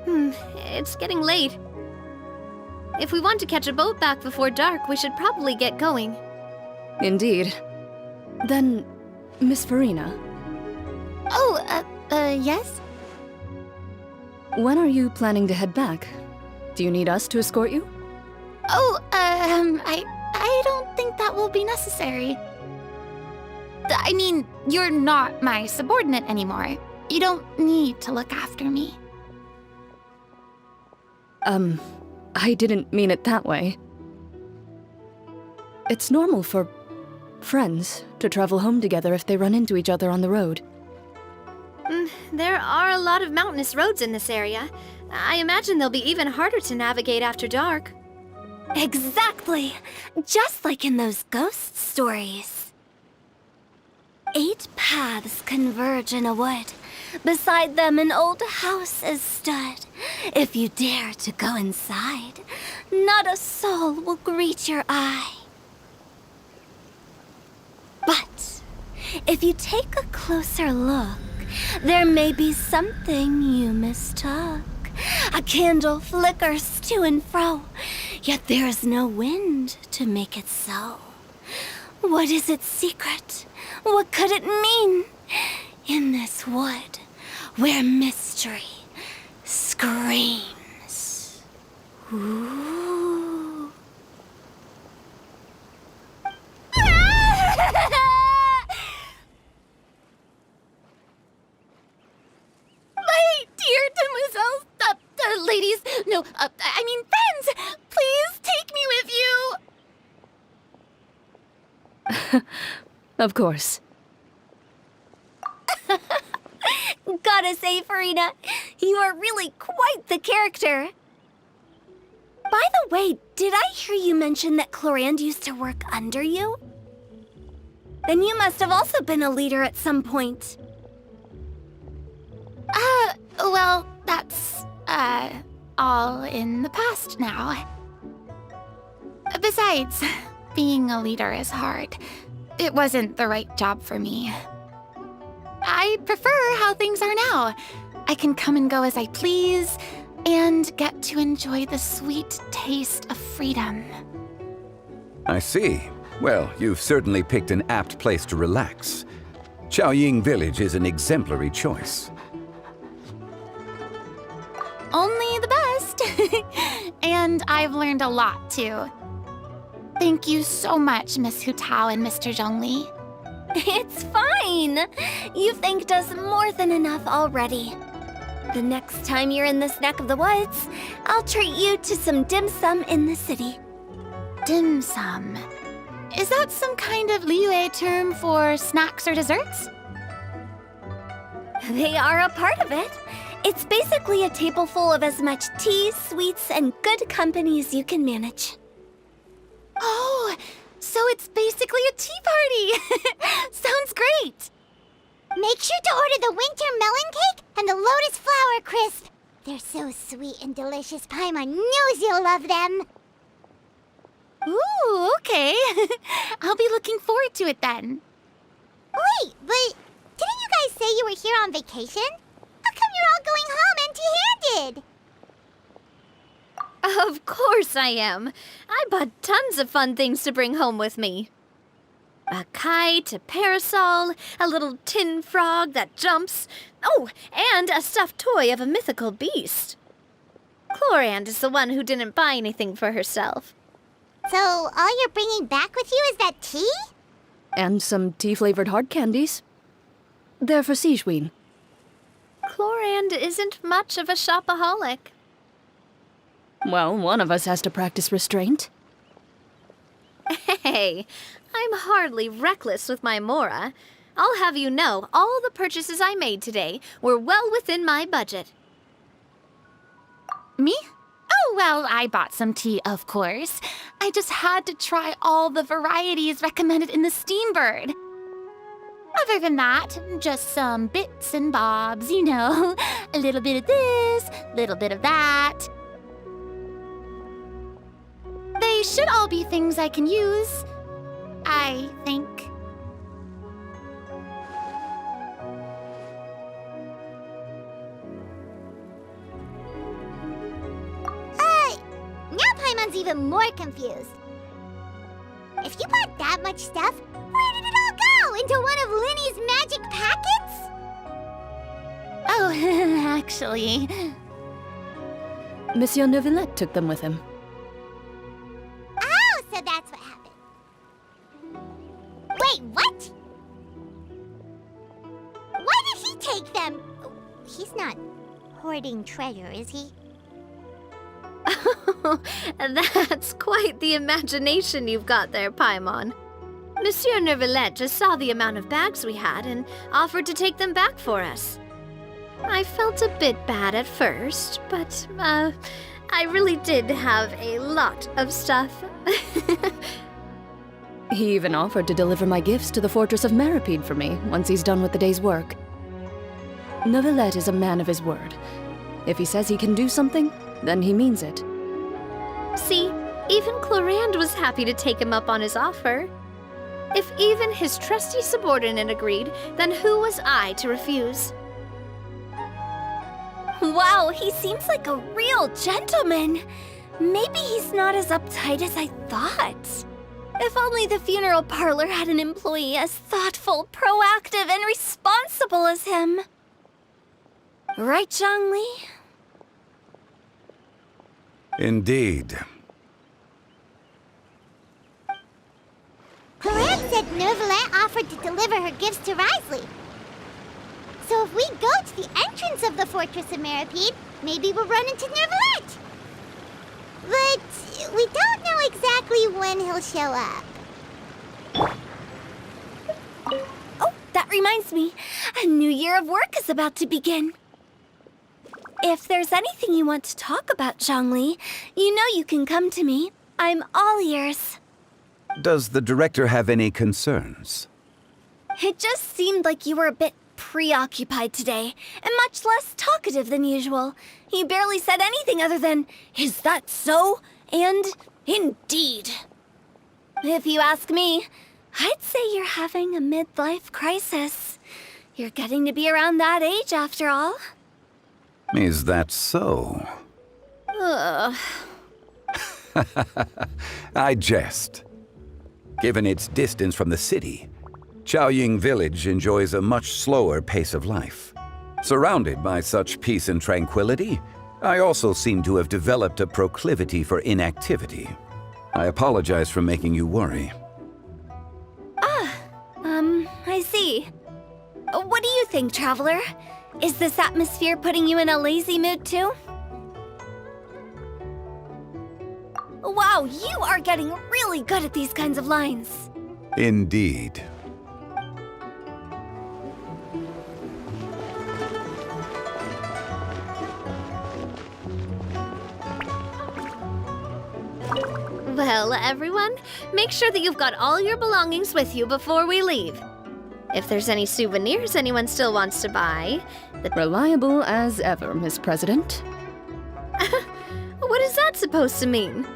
It's getting late. If we want to catch a boat back before dark, we should probably get going. Indeed. Then, Miss Farina, Oh, yes? when are you planning to head back? Do you need us to escort you? Oh, I don't think that will be necessary. I mean, you're not my subordinate anymore. You don't need to look after me. I didn't mean it that way. It's normal for friends to travel home together if they run into each other on the road. There are a lot of mountainous roads in this area. I imagine they'll be even harder to navigate after dark. Exactly! Just like in those ghost stories. 8 paths converge in a wood. Beside them an old house is stood. If you dare to go inside, not a soul will greet your eye. But if you take a closer look, there may be something you mistook. A candle flickers to and fro, yet there is no wind to make it so. What is its secret? What could it mean? In this wood, where mystery screams. Ooh. My dear demoiselles, ladies, no, I mean friends, please take me with you. Of course. Gotta say, Farina, you are really quite the character. By the way, did I hear you mention that Clorand used to work under you? Then you must have also been a leader at some point. Well, that's, all in the past now. Besides, being a leader is hard. It wasn't the right job for me. I prefer how things are now. I can come and go as I please, and get to enjoy the sweet taste of freedom. I see. Well, you've certainly picked an apt place to relax. Chaoying Village is an exemplary choice. Only the best. And I've learned a lot, too. Thank you so much, Miss Hu Tao and Mr. Zhongli. It's fine. You've thanked us more than enough already. The next time you're in this neck of the woods, I'll treat you to some dim sum in the city. Dim sum. Is that some kind of Liyue term for snacks or desserts? They are a part of it. It's basically a table full of as much tea, sweets, and good company as you can manage. Oh, so it's basically a tea party! Sounds great! Make sure to order the winter melon cake and the lotus flower crisp. They're so sweet and delicious, Paimon knows you'll love them. Ooh, okay. I'll be looking forward to it then. Wait, but didn't you guys say you were here on vacation? How come you're all going home empty-handed? Of course I am. I bought tons of fun things to bring home with me. A kite, a parasol, a little tin frog that jumps. Oh, and a stuffed toy of a mythical beast. Clorand is the one who didn't buy anything for herself. So all you're bringing back with you is that tea? And some tea-flavored hard candies. They're for Sigewin. Clorand isn't much of a shopaholic. Well, one of us has to practice restraint. Hey, I'm hardly reckless with my Mora. I'll have you know, all the purchases I made today were well within my budget. Me? Oh, well, I bought some tea, of course. I just had to try all the varieties recommended in the Steambird. Other than that, just some bits and bobs, you know. A little bit of this, a little bit of that. They should all be things I can use, I think. Paimon's even more confused. If you bought that much stuff, where did it all go? Into one of Linny's magic packets? Oh, actually... Monsieur Neuvillette took them with him. Oh, so that's what happened. Wait, what? Why did he take them? He's not hoarding treasure, is he? That's quite the imagination you've got there, Paimon. Monsieur Neuvillette just saw the amount of bags we had and offered to take them back for us. I felt a bit bad at first, but, I really did have a lot of stuff. He even offered to deliver my gifts to the Fortress of Meripede for me once he's done with the day's work. Neuvillette is a man of his word. If he says he can do something, then he means it. See, even Clorand was happy to take him up on his offer. If even his trusty subordinate agreed, then who was I to refuse? Wow, he seems like a real gentleman. Maybe he's not as uptight as I thought. If only the funeral parlor had an employee as thoughtful, proactive, and responsible as him. Right, Zhongli? Indeed. Clorand said Neuvillette offered to deliver her gifts to Risley. So if we go to the entrance of the Fortress of Meripede, maybe we'll run into Neuvillette. But we don't know exactly when he'll show up. Oh, that reminds me. A new year of work is about to begin. If there's anything you want to talk about, Zhongli, you know you can come to me. I'm all ears. Does the director have any concerns? It just seemed like you were a bit preoccupied today, and much less talkative than usual. You barely said anything other than, "Is that so?" and "Indeed." If you ask me, I'd say you're having a midlife crisis. You're getting to be around that age after all. Is that so? Ugh. I jest. Given its distance from the city, Chaoying Village enjoys a much slower pace of life. Surrounded by such peace and tranquility, I also seem to have developed a proclivity for inactivity. I apologize for making you worry. I see. What do you think, Traveler? Is this atmosphere putting you in a lazy mood too? Wow, you are getting really good at these kinds of lines. Indeed. Well, everyone, make sure that you've got all your belongings with you before we leave. If there's any souvenirs anyone still wants to buy, Reliable as ever, Miss President. what is that supposed to mean?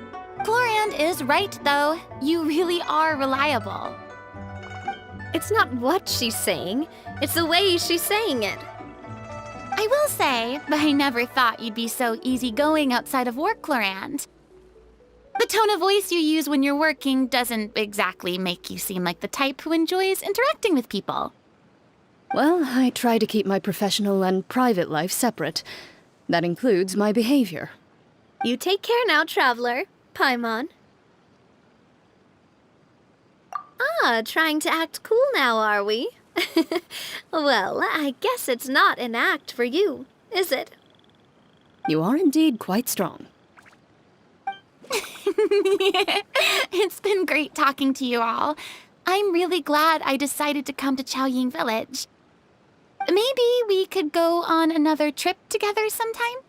Clorand is right, though. You really are reliable. It's not what she's saying, it's the way she's saying it. I will say, I never thought you'd be so easygoing outside of work, Clorand. The tone of voice you use when you're working doesn't exactly make you seem like the type who enjoys interacting with people. Well, I try to keep my professional and private life separate. That includes my behavior. You take care now, Traveler. Paimon. Trying to act cool now, are we? Well, I guess it's not an act for you, is it? You are indeed quite strong. It's been great talking to you all. I'm really glad I decided to come to Chaoying Village. Maybe we could go on another trip together sometime?